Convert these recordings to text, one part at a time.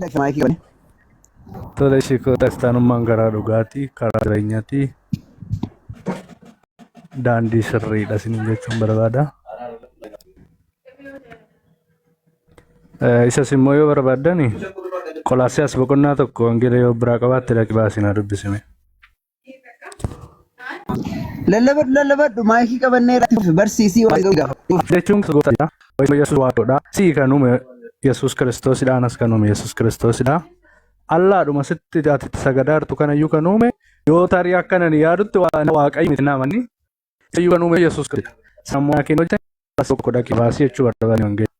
Maayikii qabani. Tole shikoota istaanummaan karaa dhugaatii, karaa jireenyaati. Daandii sirriidha isiniin jechuun barbaada. Isas immoo yoo barbaaddan Qolaasiyaas boqonnaa tokko wangeela yoo biraa qabaatte dhaqi baasinaa dubbisime. Lallabadhu maayikii qabannee barsiisii jechuun gosoota Yesuus waaqodha. Sii kan uume Yesuus Kiristoosidhaan as kan uume Yesuus Kiristoosidha. Allaadhuma sitti ati sagadaartu kanayyuu kan uume yoo tarii akkanan yaadutti waaqayyo miti namanni iyyuu kan uume Yesuus Kiristoos. Sammuu akka hin hojjenne tokko dhaqi baasii jechuu barbaadani wangeela.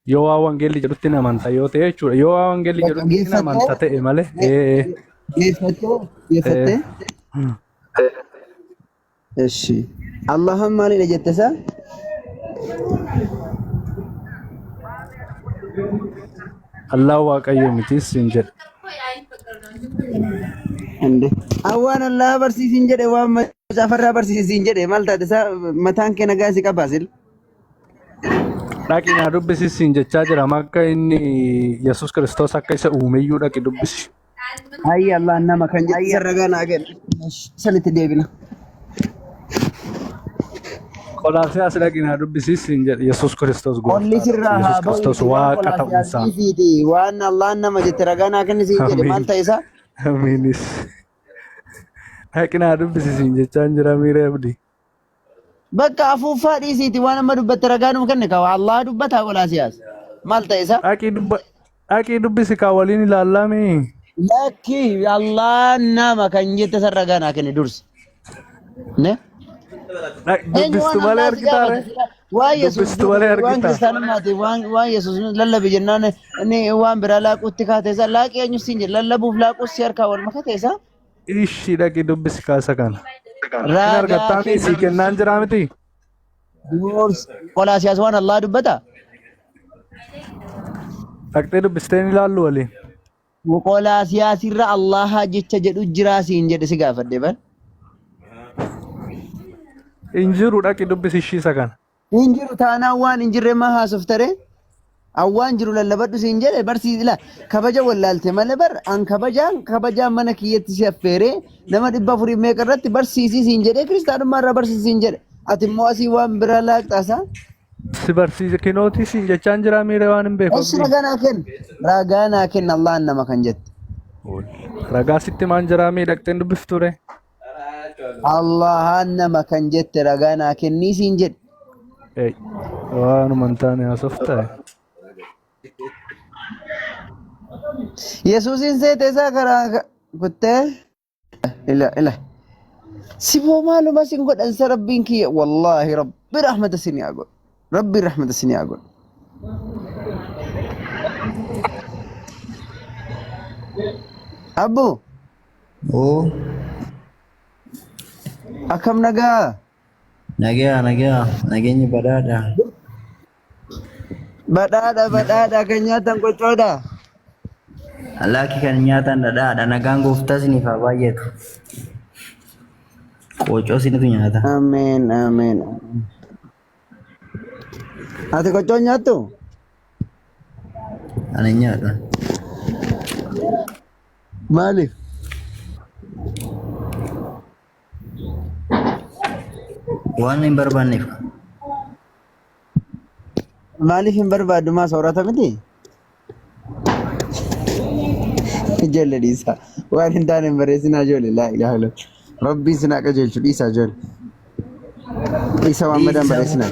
Yoo waa wangeelli jedhutti namanta yoo ta'e jechuudha. Yoo waa wangeelli jedhutti namanta ta'e malee. Geeffattee. Eshi. Allahan maaliidha jettesaa? Allah waaqayyo mitis hin jedhe. Awwaan Allah barsiisin jedhe waan macaafarraa barsiisin jedhe maal taate isaa mataan kee nagaa si qabaasil. Dhaqi naa dubbisi hin jechaa jira akka inni Yesuus Kiristoos akka isa uumeyyuu dhaqi dubbisi. Hayyi Allah nama kan jedhe isa ragaa naa kenna. Sanitti deebina. Qolaasiyaas dhaqi naa dubbisi hin jedhe Yesuus Kiristoos Qolli sirraa haa Yesuus Kiristoos waaqa ta'uusaa. Waan Allah nama jette ragaa naa kenni siin jedhe maal ta'e isaa? Amiinis. Dhaqi naa dubbisi hin jechaa jira miira abdii. Bakka afuuffaa dhiisiiti waan amma dubbatte ragaa nuu kenne kawa Allah dubbata Qolaasiyaas. Maal ta'e isaa? Dhaqi dubbisi kaa waliin ilaallame. Lakki Allah nama kan jette san ragaa naa kenne dursi. Ne? Dubbistu malee argitaare. Waan Yesuus Dubbistu malee waan argitaare. kiristaanummaati waan Yesuus lallabe jennaan inni waan biraa laaquutti kaate isaa laaqii eenyu siin jedhe lallabuuf laaquus si harkaa wal makate isaa. Ishii dhaqi dubbisi kaasa kana. Ragaa Argattaan sii kennaan jira miti. Qolaasiyaas waan Allah dubbata. Dhaqxee dubbisteen ilaallu waliin. Qolaasiyaas irra Allah jecha jedhu jiraa siin jedhe si gaafadhe ban. Injiru dhaqi dubbisi ishiisa kana. Injiru taanaan waan injirre maa haasoftaree? Awwaan jiru lallabadhu siin jedhe barsiisila kabaja wallaalte malee bar an kabajaan mana kiyyatti si affeeree nama 400 meeqa irratti barsiisii siin jedhee kiristaanummaa irraa barsiisii siin jedhe ati immoo asii waan biraa laaqxaasaa. Si barsiise kinootii siin jechaan jira miira waan hin beeku. Eessi ragaa naa kenna Allahan nama kan jette. Ragaa sitti maan jira mii dhaqxeen dubbifture. Allahan nama kan jette ragaa naa kennii siin jedhe. Waanuma hin taane haasoftaa. Yesuusin seete isaa karaa kuttee ila siboo maaluma sin godhansa rabbiin kiyya wallaahi rabbi rahmata sin yaa godhu rabbi rahmata sin yaa godhu. Abbu Oh, akkam nagaa nageenyi badhaadha. badhaadha kan nyaatan qocoodha. Alaaki kan nyaatan dhadhaadha. Nagaan gooftaa isiniif haa baay'atu. Qoocoo isinitu nyaata. Ameen. Ati qocoo nyaattu? Ani nyaadha. Maaliif? Waan hin barbaanneef. Maaliif hin barbaaddu maa soorata miti? Ijoollee dhiisaa waan hin taane hin barreessinaa ijoollee laa ilaaha illallah. Rabbiin sinaa qajeelchu dhiisaa ijoollee. Dhiisa waan madaan barreessinaa.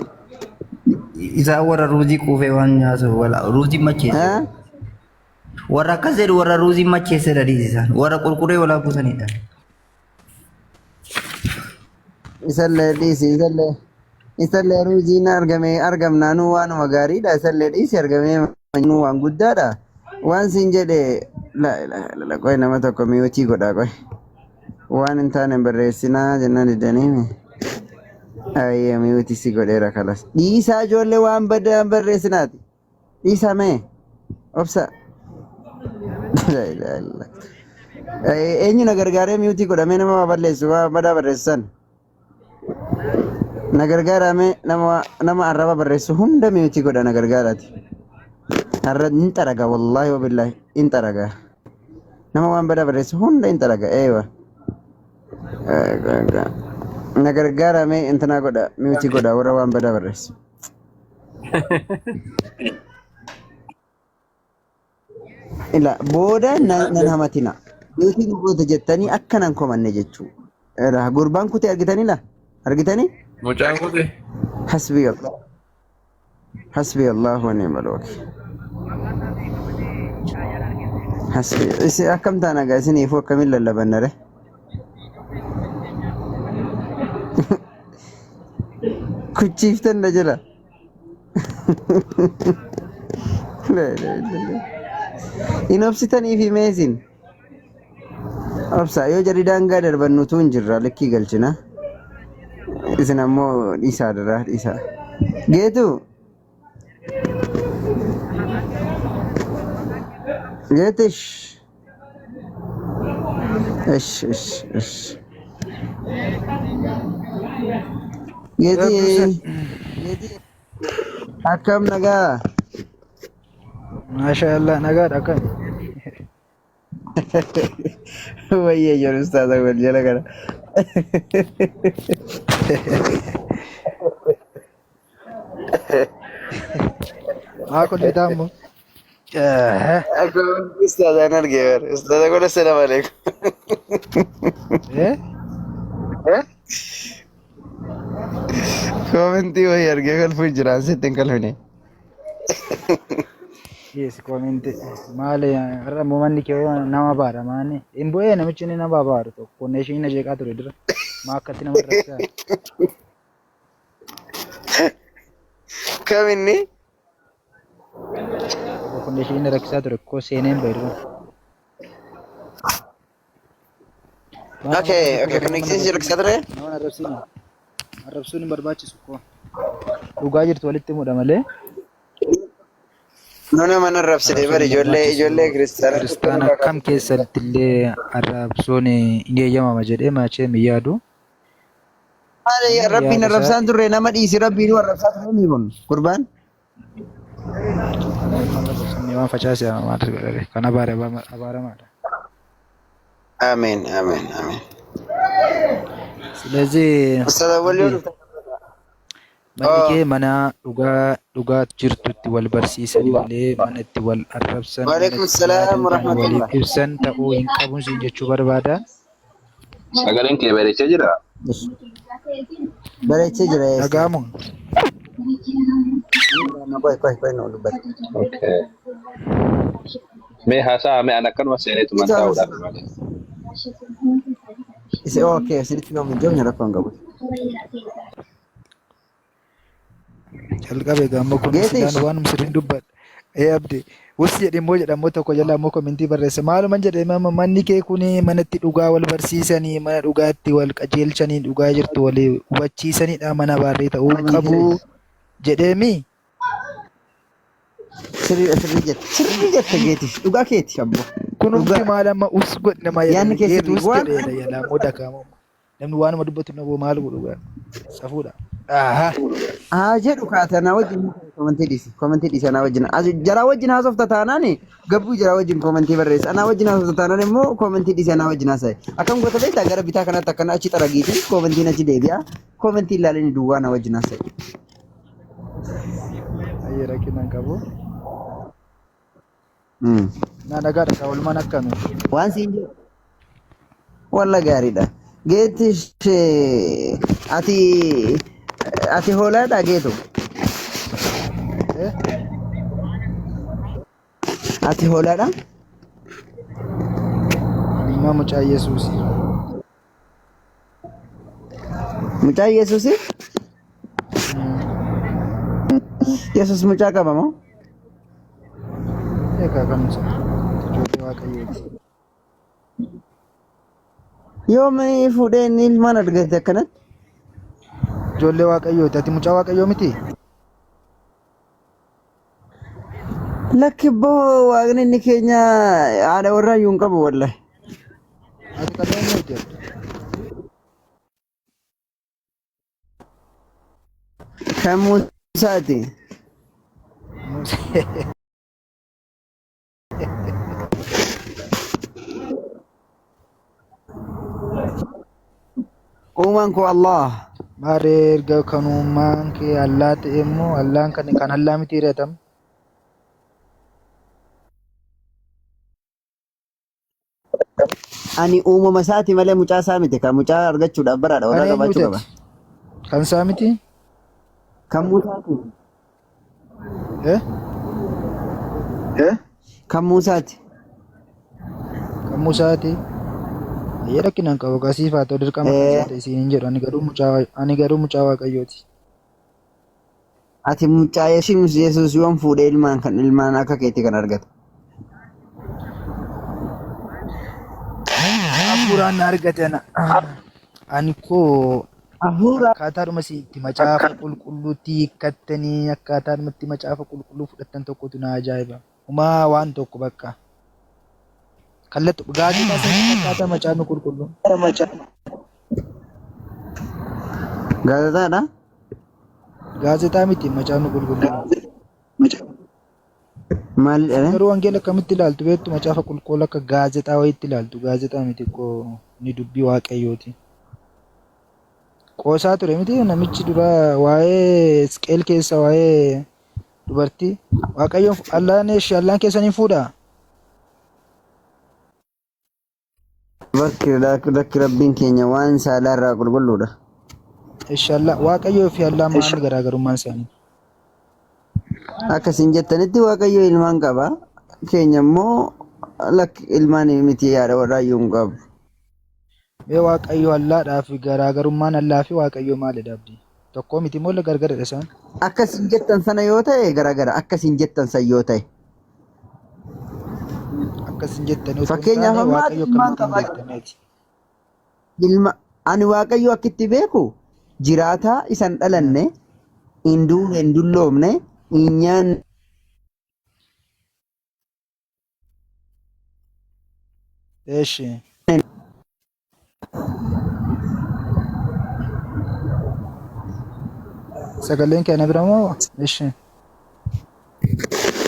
Isaan warra ruuzii quufee waan nyaatu ruuzii macheesse. Warra akkas jedhu warra ruuzii macheesse dhadhiisisaan. Warra qulqurree walaa buusanidha. Isallee dhiisi isallee ruuziin argamnaanuu waanuma gaariidha isallee dhiisi argamee waan guddaadha. Waan siin jedhe la qoy nama tokko mi'ootii godhaa qoy. Waan hin taane barreessinaa jennaan didaniimi. Ayya mi'ootii si godheera kalas. Dhiisaa ijoollee waan baddaan barreessinaati. Dhiisaa mee obsa. Eenyu na gargaaree mi'ootii godhamee nama balleessu waa badaa barreessan. Na gargaarame nama arraba barreessu hunda mi'ootii godha na gargaaraati. Har'a in xaraga wallahi wabillahi in xaraga. Nama waan badaa barreessu hunda in xaraga eewa. Na gargaaramee intanaa godha miutii godha warra waan badaa barreessu. Ila booda nan hamatina. Miutii goota jettanii akkanan komanne jechuu. Gurbaan kutee argitanii la? Argitanii? Mucaan kute. Hasbi Allah. Hasbi Allah wa ni'mal wakil. Hasbi. Isi akkam taana gaa isiniifuu akkamiin lallabanna re? Kuchiiftan na jira. In obsitanii fi meesin. Obsa yoo jarri daangaa darbannutu hin jirra likkii galchina. Isin ammoo dhiisaa dira dhiisaa. Geetu. Geetish. Ish. Geeti. Akkam nagaa. Maashaallah nagaadha akkam. Wayye jiru ustaaza wal jala kana. Aku ditamu. Aku ustaaza nargeer. Ustaaza gola assalamu alaikum. Komenti wayye argee galfuu jiraan sittin kalfine. Yes, comment. Maale irra mumanni kee nama baara maani. Imbo'ee namichi ni nama baaru tokko konneeshinii na jeeqaa ture dura. Maa akkatti nama rakkaa. Kam inni? Konneeshinii na rakkisaa ture koo seeneen bayiru. Okay, konneeshinii rakkisaa ture? Nama arrabsiina. Arrabsuun hin barbaachisu koo. Dhugaa jirtu walitti himudha malee. Nuna mana arrabsite bari ijoollee kiristaana. Kam keessatti illee arrabsoon hin eeyyamama jedhee maachee hin yaadu. Rabbiin arrabsaan turre nama dhiisi rabbiin arrabsaa ture ni kun gurbaan. Waan facaase maal godhare kan abaaramaadha. Amen. ስለዚህ manni kee mana dhugaa jirtutti wal barsiisan malee mana itti wal arrabsan Waalaikum salaam wa rahmatullah. waliif ibsan ta'uu hin qabu siin jechuu barbaada. Sagaleen kee bareechee jira. Bareechee jira. Dhagaamu. Qoy no dubbata. Okay. Mee haasaa mee an akkanuma seeneetu man ta'uudhaaf malee. Isi okay sinitti yoo mijoomne rakkoon qabu. Jalqabe gaammoo kun sidaan waan sirriin dubbadha. Abdi wusi jedhe immoo jedhamoo tokko jala ammoo komintii barreessa. Maaluman jedhe manni kee kuni manatti dhugaa wal barsiisanii mana dhugaatti wal qajeelchanii dhugaa jirtu wal hubachiisanidha mana baarrii ta'uu qabu jedheemi. Sirrii jette geeti dhugaa keeti abbo. Kun hundi maal amma us godhe nama Yaanni keessatti us waan- jedheedha yaalaa dakaama. Namni waanuma dubbatu naboo maal godhu gaa safuudha. Jedhu kaatana wajjin komentii dhiisa anaa wajjin jaraa wajjin haasofta taanaan gabbuu jaraa wajjin komentii barreessa anaa wajjin haasofta taanaan immoo komentii dhiisa anaa wajjin haasa'e akkam goota beektaa gara bitaa kanatti akkana achi xaragiitiin komentiin achi deebi'a komentii ilaalanii duwwaa anaa wajjin haasa'e. Ayyee rakkinaan qabu. Naa nagaadha ka walumaan akkami. Waan siin jedhu walla gaariidha. Geetish ati hoolaadha geetu. Ati hoolaadha? Ilma mucaa Yesuus. Mucaa Yesuusi? Yesuus mucaa qaba moo? Eegaa kamisa. Ijoollee Waaqayyooti. Yoomii fuudhee inni ilmaan argate akkanatti? Ijoollee Waaqayyooti. Ati mucaa Waaqayyoo miti? Lakki boo waaqni inni keenya haadha warraa iyyuu hin qabu wallahi. Ati kanneen miti? Kan Muusaati. Uumaan koo Allah. Maaree erga kanummaan kee allaa ta'e immoo allaan kan allaa miti reetam. Ani uumama isaati malee mucaa isaa miti. Kan mucaa argachuudhaaf baraadha. Kan Warra qabaachuu eenyuuti? qaba. Kan isaa miti? Kan Muusaati. Eh? Kan Muusaati. Kan Musaati? Ayyee rakkinaan qabu kasiifaa ta'u dirqama kan isaa ta'e isiin hin jedhu ani garuu mucaa Waaqayyooti. Ati mucaa Yesuus yoon fuudhee ilmaan akka keetti kan argatu. Hafuuraan na argatan ani koo Hafuura. akkaataadhuma itti macaafa qulqulluutti hiikkattanii akkaataadhuma itti macaafa qulqulluu fudhattan tokkotu na ajaa'iba. Humaa waan tokko bakka. Kallattu gaazexaa sana akkaataa macaafni qulqulluu. Gaazexaadha. Gaazexaa miti macaafni qulqulluu. Maal jedhee? Garuu wangeela akkamitti ilaaltu beektu macaafa qulqulluu akka gaazexaa wayiitti ilaaltu gaazexaa miti koo ni dubbii Waaqayyooti. Qoosaa ture miti namichi dura waa'ee Hisqeel keessa waa'ee dubartii Waaqayyoon allaan keessanii fuudhaa. Bakki rabbiin keenya waan saalaa irraa qulqulluudha. Inshallah Waaqayyoo fi allaan maal garaagarummaan isaanii? Akkasiin jettanitti Waaqayyo ilmaan qaba. Keenya immoo ilmaan miti yaada warraayyuu hin qabu. Mee Waaqayyo allaadhaa fi garaagarummaan allaa fi Waaqayyoo maalidha abdii? Tokkoo miti moo gargaradha isaan? Akkasiin jettan sana yoo ta'e garaagara. Akkasiin jettan san yoo ta'e. Akkasiin jettanii Fakkeenyaaf ammaa ilmaan qabaa. Ani Waaqayyo akkitti beeku jiraataa isan dhalanne hin dulloomne hin nyaanne. Eeshi. Sagaleen kee na bira moo? Eeshi.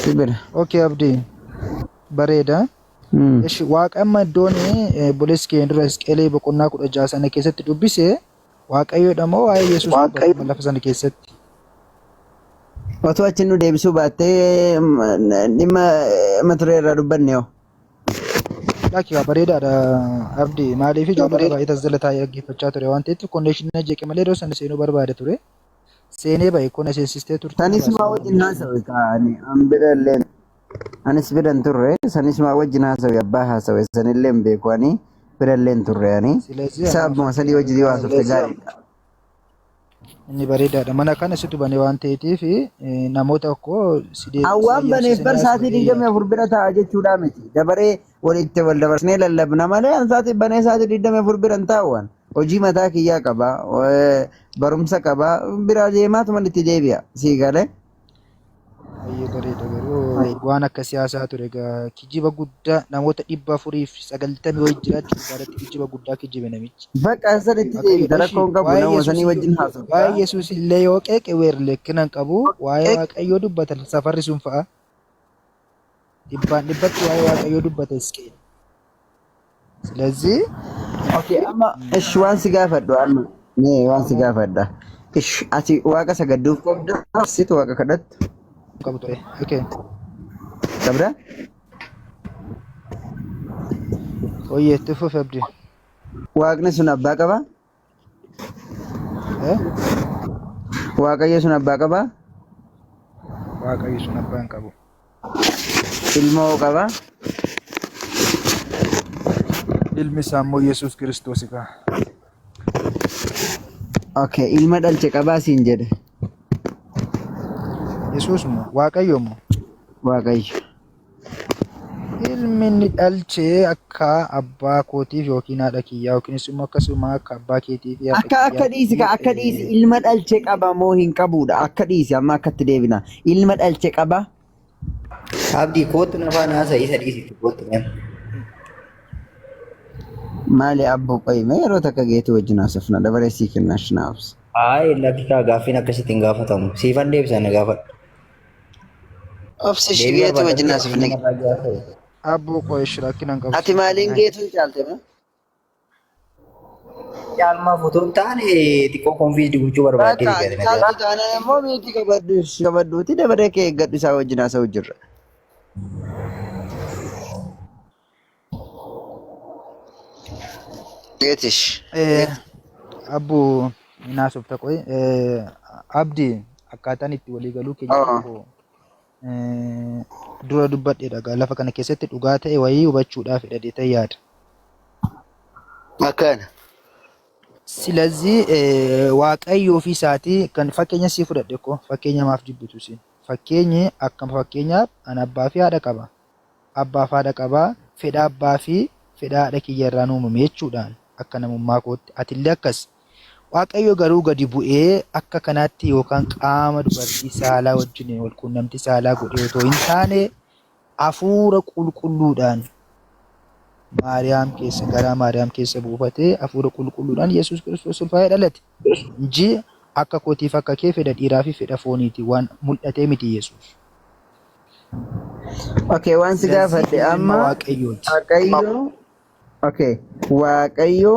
Sibira. Okay abdii. Bareeda. Eeshi Waaqayyo iddoon bulees kee dura Hisqeelee boqonnaa 16 sana keessatti dubbise Waaqayyoodha moo waa'ee Yesuus lafa sana keessatti? Otoo achi nu deebisuu baattee dhimma mata duree irraa dubbanne yoo. Lakkii bareedaadha abdii maaliif ijoollee baay'ee tajaajila taa'ee dhaggeeffachaa ture waan ta'eef konnekshinii jeeqe malee yeroo sana seenuu barbaade ture. Seenee baay'ee kun seensistee turte. Sanis maa wajjin haasawe kaa'anii ambiralleen anis biran turre sanis maa wajjin haasawe abbaa haasawe sanillee hin beeku ani biralleen turre ani sababuma sadii wajjin waa softe gaariidha. Inni bareedaadha mana kana situ bane waan ta'eetiif namoota tokko Awwaan baneef bar sa'aatii 24 bira taa'a jechuudha miti. Dabaree walitti wal dabarsnee lallabna malee sa'aatii banee sa'aatii 24 bira hin taa'uwan. Hojii mataa kiyyaa qaba, barumsa qaba, biraa deemaatuma itti deebi'a. Sii galee. Baay'ee bareeda garuu waan akka siyaasaa ture egaa kijiba guddaa namoota 490 wajjin jiraachuun gaariitti kijiba guddaa kijibe namichi. Bakka sadiitti deebi'a rakkoon qabu nama sanii wajjin haasa'u. Waa'ee Yesuus illee yoo qeeqe weerleekkinan qabu waa'ee Waaqayyoo dubbata safarri sun fa'a. Dhibbatti waa'ee Waaqayyoo dubbata Hisqeel. Silazii amma ish waan si gaafadhu amma waan si gaafadha. Ish ati waaqa sagadduuf qabda situ waaqa kadhattu. qabu ture. Okay. Qabda? Oyyee tufuuf abdii. Waaqni sun abbaa qabaa? Waaqayyo sun abbaa qabaa? Waaqayyo sun abbaa hin qabu. Ilmoo qabaa? Ilmi isaa immoo Yesuus Kiristoos qaba. Okay, ilma dhalche qabaa siin jedhe. Yesuus moo Waaqayyo moo? Waaqayyo. Ilmi inni dhalchee akka abbaa kootiif yookiin haadha kiyyaa yookiinis immoo akkasuma akka abbaa keetiif akka dhiisi ilma dhalche qaba moo hin qabuudha akka dhiisi amma akkatti deebina ilma dhalche qaba. Abdii kootu nafaan haasa isa dhiisitu kootu nama. Maali abbo qoyime yeroo takka geetii wajjin haasofna dabaree sii kennash naafs. Lakkikaa gaaffiin akkasitti hin gaafatamu. Siifan deebisa na gaafadhu. Obsi geetii wajjin haasofne. Abbo qo'esh rakkinan qabu. Ati maaliin geetuun caalte ma? Caalmaa fotoon taane xiqqoo konfiisdi gochuu barbaadde Bakka gadi caaltu taanaan immoo miitii qabadduuti dabaree kee eeggadhu isaa wajjin haasa'u jirra. Geetish. Abbo naasuf taqoy abdi akkaataan itti walii galuu keenya tokko dura dubbadheedha lafa kana keessatti dhugaa ta'e wayii hubachuudhaaf hidhatee yaada. Akkana. Silazii waaqayyoo fi isaatii kan fakkeenya sii fudhadhe ko fakkeenya maaf jibbitu siin fakkeenyi akkam fakkeenyaaf an abbaa fi haadha qaba abbaa fi haadha qaba fedha abbaa fi fedha haadha kiyya irraan uumame jechuudhaan akka namummaa kootti atillee akkas waaqayyo garuu gadi bu'ee akka kanaatti yookaan qaama dubartii saalaa wajjin wal quunnamtii saalaa godhee otoo hin taane hafuura qulqulluudhaan Maariyaam keessa garaa Maariyaam keessa buufatee hafuura qulqulluudhaan Yesuus Kiristoos ulfaa'ee dhalate. Inji akka kootiif akka kee fedha dhiiraa fi fedha fooniiti waan mul'atee miti Yesuus. Okay, waan si gaafadhe amma Waaqayyo okay, Waaqayyo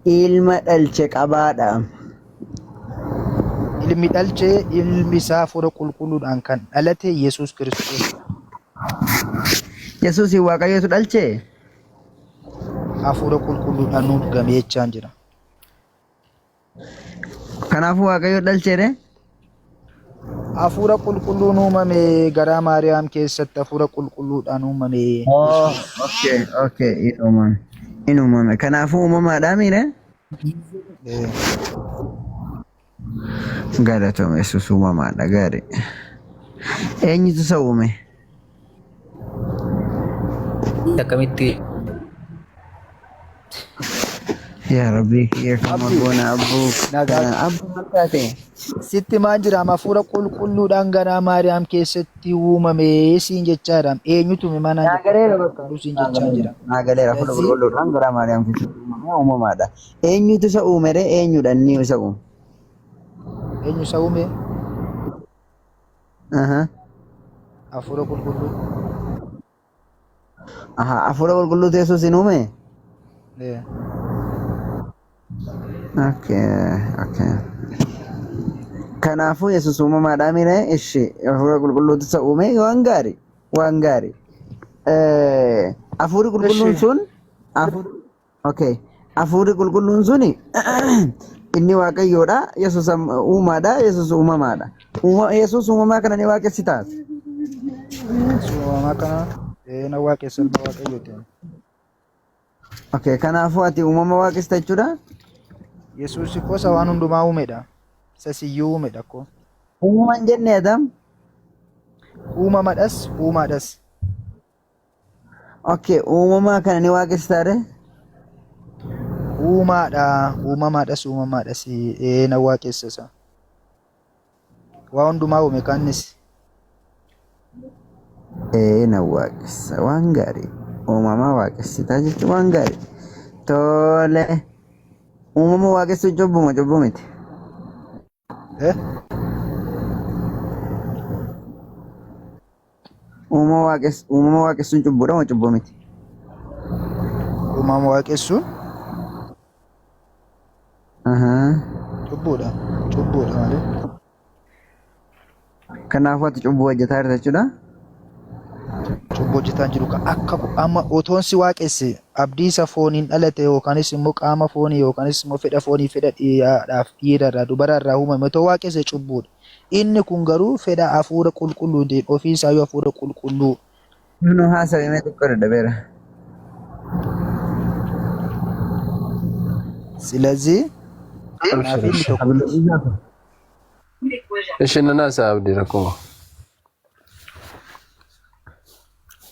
ilma dhalche qabaadha. Ilmi dhalche ilmi isaa hafuura qulqulluudhaan kan dhalate Yesuus Kiristoos. Yesuus Waaqayyotu dhalche? Hafuura qulqulluudhaan nuuf gameechaan jira. Kanaafuu Waaqayyo dhalcheedhe? Hafuura qulqulluun uumame garaa Maariyaam keessatti hafuura qulqulluudhaan uumame. Okay, in uumame. Kanaafuu uumamaadhaa miire? Galatoomi Yesuus uumamaadha gaarii. Eenyutu isa uume? akkamitti Ya Rabbi, kiyyaafama goona abbuu. Abbuu malkaate. Sitti maal jira hafuura qulqulluudhaan garaa Maariyaam keessatti uumame siin jechaadha. Eenyutu mana Naagaleera bakka. siin jechaa jira. Naagaleera hafuura qulqulluudhaan garaa Maariyaam keessatti uumame uumamaadha. Eenyutu isa uumere eenyudha inni isa uume? Eenyu isa uume? Aha. Hafuura qulqulluu. Aha, hafuura qulqulluutu Yesuus hin uume? Okay. Kanaafuu Yesuus uumamaadhaa mire ishi hafuura qulqulluutu isa uume waan gaarii. Hafuurri qulqulluun sun hafuurri qulqulluun sun inni Waaqayyoodha, Yesuus uumaadha, Yesuus uumamaadha. Yesuus uumamaa kana ni waaqessitaas. Uumamaa kana na waaqessa ilma Waaqayyooti. Okay, kanaafuu ati uumama waaqessita jechuudha? Yesuus kosa waan hundumaa uumedha. Isa siyyuu uumedha ko. Uumamaan jenne Adam? Uumamadhas, uumaadhas. Okay, uumamaa kana ni waaqessitaare? Uumamaadhas na waaqessisa. Waa hundumaa uume kannis. Na waaqessa waan gaarii. Uumamaa waaqessitaa jechuun waan gaarii. Tole. Uumama waaqessuun cubbuu miti. Uumama waaqessuun cubbuudha moo cubbuu miti? Uumama waaqessuun? Cubbuudha malee. Kanaafuu ati cubbuu hojjetaa jirta jechuudha? Cubbuu hojjetaa jiru akka amma otoon si waaqesse abdii isa fooniin dhalate yookaanis immoo qaama foonii yookaanis immoo fedha foonii fedha dhiirarraa dubararraa uumame otoo waaqesse cubbuudha. Inni kun garuu fedha hafuura qulqulluutiin ofii isaayyuu hafuura qulqulluu. Nu haasawee xiqqoo dadhabeera. Silazii kanaaf inni tokko. Ishin nasa abdi rakuma.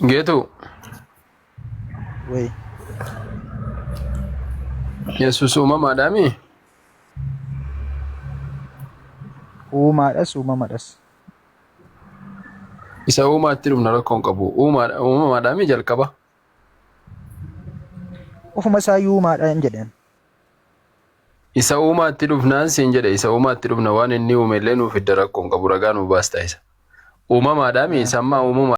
Geetu. Wey. Yesuus uumamaadhaami? Uumaadhas. Isa uumaatti dhufna rakkoon qabu. Uumamaadhaami jalqaba? Ofuma isaayyuu uumaadhaan jedhan. Isa uumaatti dhufnaan siin jedhe isa uumaatti dhufna waan inni uume illee nuuf idda rakkoon qabu ragaa nuuf baastaa isa. Uumamaadhaami sammaa uumama.